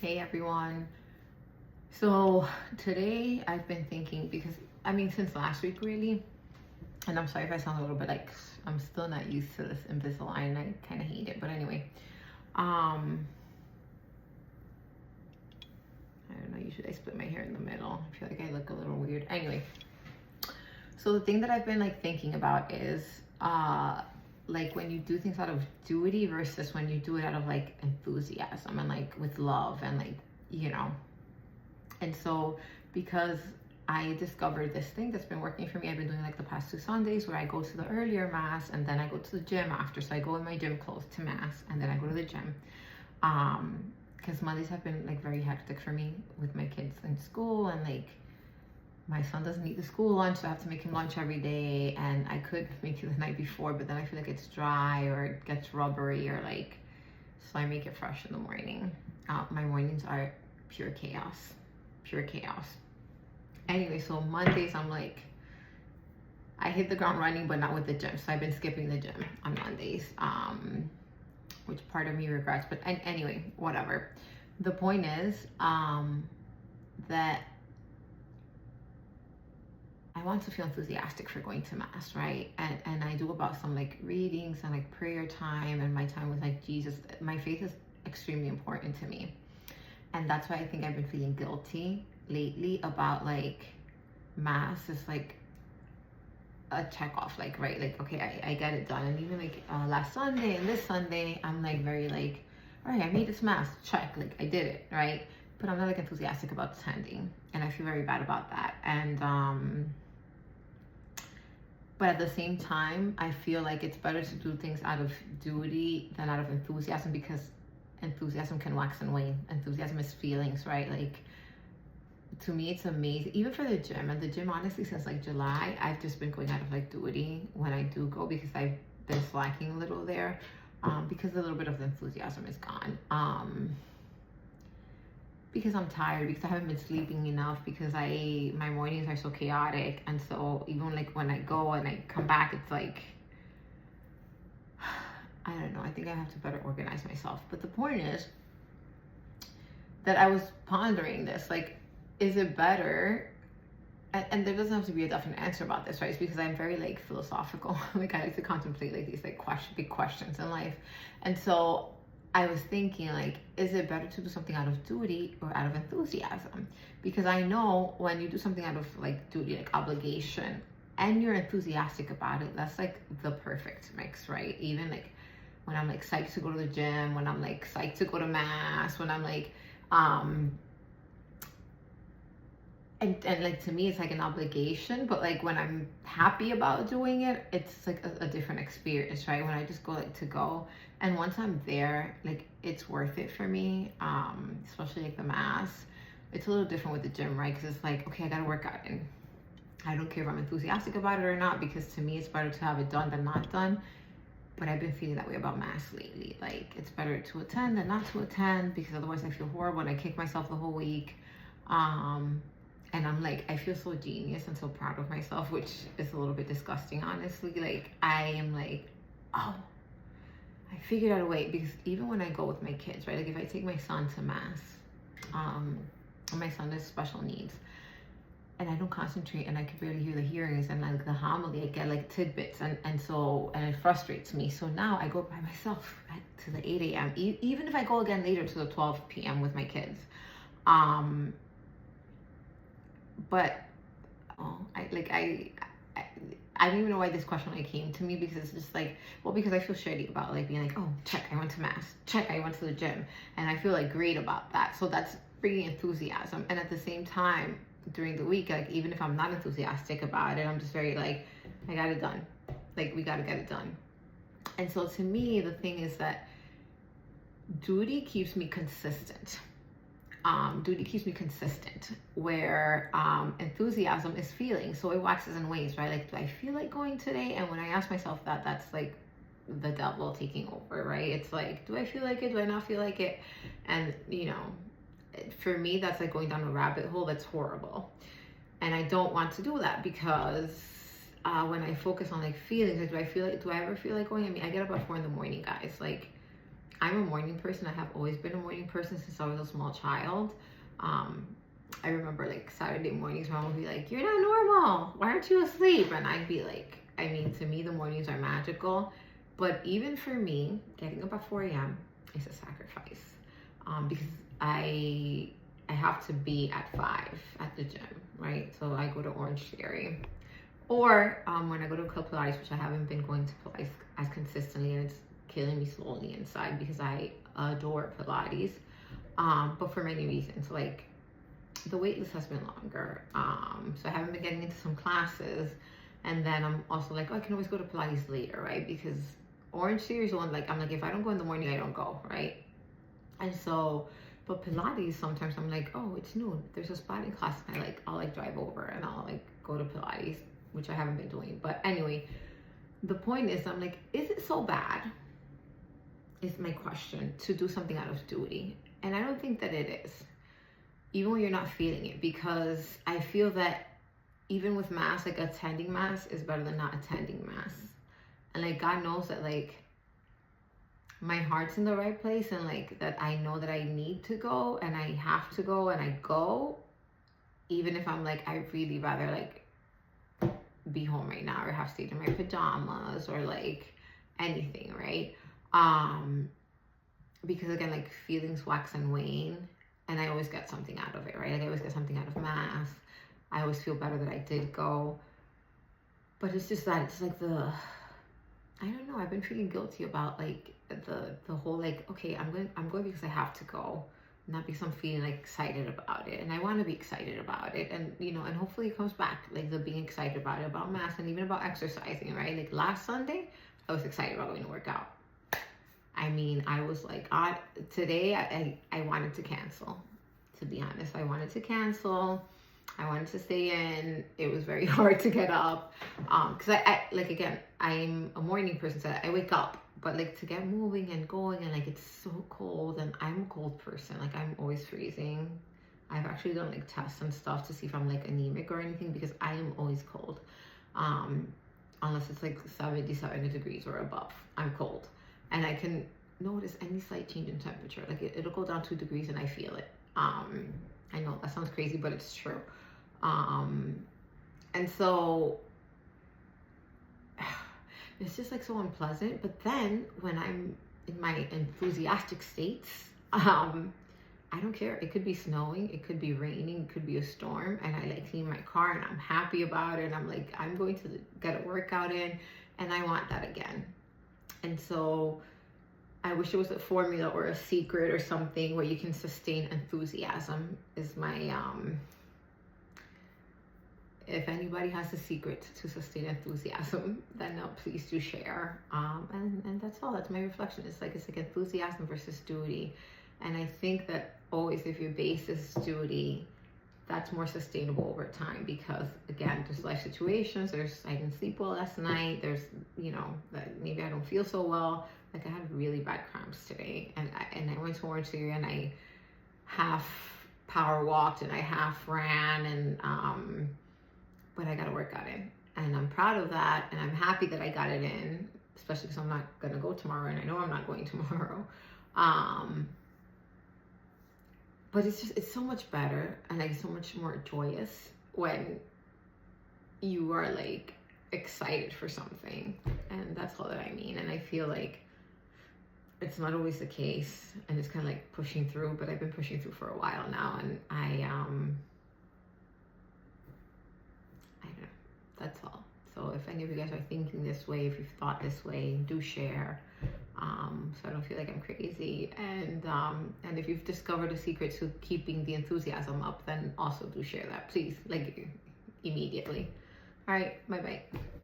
Hey everyone. So today I've been thinking because since last week really, and I'm sorry if I sound a little bit like I'm still not used to this Invisalign. I kind of hate it, but anyway, um, I don't know. Usually I split my hair in the middle. I feel like I look a little weird. Anyway, so the thing that I've been like thinking about is like when you do things out of duty versus when you do it out of like enthusiasm and like with love and like you know. And so, because I discovered this thing that's been working for me, I've been doing like the past 2 Sundays where I go to the earlier mass and then I go to the gym after. So I go in my gym clothes to mass and then I go to the gym. Because Mondays have been like very hectic for me with my kids in school, and like my son doesn't eat the school lunch, so I have to make him lunch every day. And I could make it the night before, but then I feel like it's dry or it gets rubbery or like, so I make it fresh in the morning. My mornings are pure chaos. Anyway, so Mondays I'm like, I hit the ground running, but not with the gym. So I've been skipping the gym on Mondays, which part of me regrets. But anyway, whatever. The point is that I want to feel enthusiastic for going to mass, right? And I do about some like readings and like prayer time and my time with like Jesus. My faith is extremely important to me. And that's why I think I've been feeling guilty lately about like mass is like a check off, like, right? Like, okay, I get it done. And even like last Sunday and this Sunday, I'm like very like, all right, I made this mass, check, like I did it, right? But I'm not like enthusiastic about attending. And I feel very bad about that. And, but at the same time, I feel like it's better to do things out of duty than out of enthusiasm, because enthusiasm can wax and wane. Enthusiasm is feelings, right? Like, to me, it's amazing. Even for the gym, and the gym, honestly, since like July, I've just been going out of like duty when I do go, because I've been slacking a little there, because a little bit of the enthusiasm is gone. Because I'm tired, because I haven't been sleeping enough, because my mornings are so chaotic, and so even like when I go and I come back, it's like, I don't know, I think I have to better organize myself. But the point is that I was pondering this, like, is it better? And there doesn't have to be a definite answer about this, right? It's because I'm very like philosophical. Like I like to contemplate like these like big questions in life. And so I was thinking, like, is it better to do something out of duty or out of enthusiasm? Because I know when you do something out of like duty, like obligation, and you're enthusiastic about it, that's like the perfect mix, right? Even like when I'm like psyched to go to the gym, when I'm like psyched to go to mass, when I'm like, and like to me it's like an obligation, but like when I'm happy about doing it, it's like a different experience, right? When I just go like to go, and once I'm there, like it's worth it for me, especially like the mass. It's a little different with the gym, right? Because it's like, okay, I gotta work out, and I don't care if I'm enthusiastic about it or not, because to me it's better to have it done than not done. But I've been feeling that way about mass lately. Like it's better to attend than not to attend, because otherwise I feel horrible and I kick myself the whole week. And I'm like, I feel so genius and so proud of myself, which is a little bit disgusting, honestly. Like, I am like, oh, I figured out a way. Because even when I go with my kids, right? Like, if I take my son to mass, my son has special needs, and I don't concentrate, and I can barely hear the hearings and like the homily, I get like tidbits, and it frustrates me. So now I go by myself to the 8 a.m. Even if I go again later to the 12 p.m. with my kids. But I don't even know why this question like came to me, because it's just like, well, because I feel shitty about like being like, oh, check, I went to mass, check, I went to the gym, and I feel like great about that. So that's bringing enthusiasm. And at the same time, during the week, like even if I'm not enthusiastic about it, I'm just very like, I got it done, like we got to get it done. And so to me, the thing is that duty keeps me consistent. Where enthusiasm is feeling. So it waxes and wanes, right? Like, do I feel like going today? And when I ask myself that, that's like the devil taking over, right? It's like, do I feel like it? Do I not feel like it? And, you know, for me, that's like going down a rabbit hole that's horrible. And I don't want to do that, because when I focus on like feelings, like, do I ever feel like going? I mean, I get up at 4 a.m, guys. Like, I'm a morning person. I have always been a morning person since I was a small child. Um, I remember like Saturday mornings, mom would be like, "You're not normal. Why aren't you asleep?" And I'd be like, I mean, to me, the mornings are magical. But even for me, getting up at 4 a.m. is a sacrifice, because I have to be at 5 at the gym, right? So I go to Orange Theory. Or when I go to Club Pilates, which I haven't been going to Pilates as consistently, and it's killing me slowly inside because I adore Pilates. But for many reasons, like the wait list has been longer. So I haven't been getting into some classes. And then I'm also like, oh, I can always go to Pilates later, right? Because Orange Theory is one, like, I'm like, if I don't go in the morning, I don't go, right? And so, but Pilates, sometimes I'm like, oh, it's noon. There's a spotting class. And I'll like drive over and I'll like go to Pilates, which I haven't been doing. But anyway, the point is, I'm like, is it so bad? Is my question, to do something out of duty. And I don't think that it is, even when you're not feeling it, because I feel that even with mass, like attending mass is better than not attending mass. And like God knows that like my heart's in the right place, and like that I know that I need to go and I have to go, and I go even if I'm like, I really rather like be home right now or have stayed in my pajamas or like anything, right? Because again, like feelings wax and wane, and I always get something out of it, right? Like I always get something out of mass. I always feel better that I did go. But it's just that it's like I don't know, I've been feeling guilty about like the whole like, okay, I'm going because I have to go, not because I'm feeling like excited about it. And I want to be excited about it, and you know, and hopefully it comes back, like the being excited about it, about mass, and even about exercising, right? Like last Sunday I was excited about going to work out. I mean, I was like, today I wanted to cancel, to be honest. I wanted to cancel. I wanted to stay in. It was very hard to get up. Because I like, again, I'm a morning person, so I wake up. But like to get moving and going, and like it's so cold, and I'm a cold person. Like I'm always freezing. I've actually done like tests and stuff to see if I'm like anemic or anything, because I am always cold. Unless it's like 70 degrees or above, I'm cold. And I can notice any slight change in temperature. Like it'll go down 2 degrees and I feel it. I know that sounds crazy, but it's true. And so it's just like so unpleasant. But then when I'm in my enthusiastic states, I don't care. It could be snowing, it could be raining, it could be a storm, and I like clean my car and I'm happy about it. I'm like, I'm going to get a workout in, and I want that again. And so I wish it was a formula or a secret or something where you can sustain enthusiasm. Is my if anybody has a secret to sustain enthusiasm, then please do share. And that's all. That's my reflection. It's like enthusiasm versus duty. And I think that always, if your base is duty, that's more sustainable over time, because again, there's life situations. I didn't sleep well last night. There's, you know, that maybe I don't feel so well. Like I had really bad cramps today, and I went to Orange Theory, and I half power walked and I half ran, and but I got a workout in, and I'm proud of that, and I'm happy that I got it in, especially because I'm not gonna go tomorrow, and I know I'm not going tomorrow. But it's so much better, and like so much more joyous when you are like excited for something. And that's all that I mean. And I feel like it's not always the case, and it's kind of like pushing through, but I've been pushing through for a while now, and I don't know, that's all. So if any of you guys are thinking this way, if you've thought this way, do share. So I don't feel like I'm crazy. And if you've discovered a secret to keeping the enthusiasm up, then also do share that, please, like immediately. All right, bye-bye.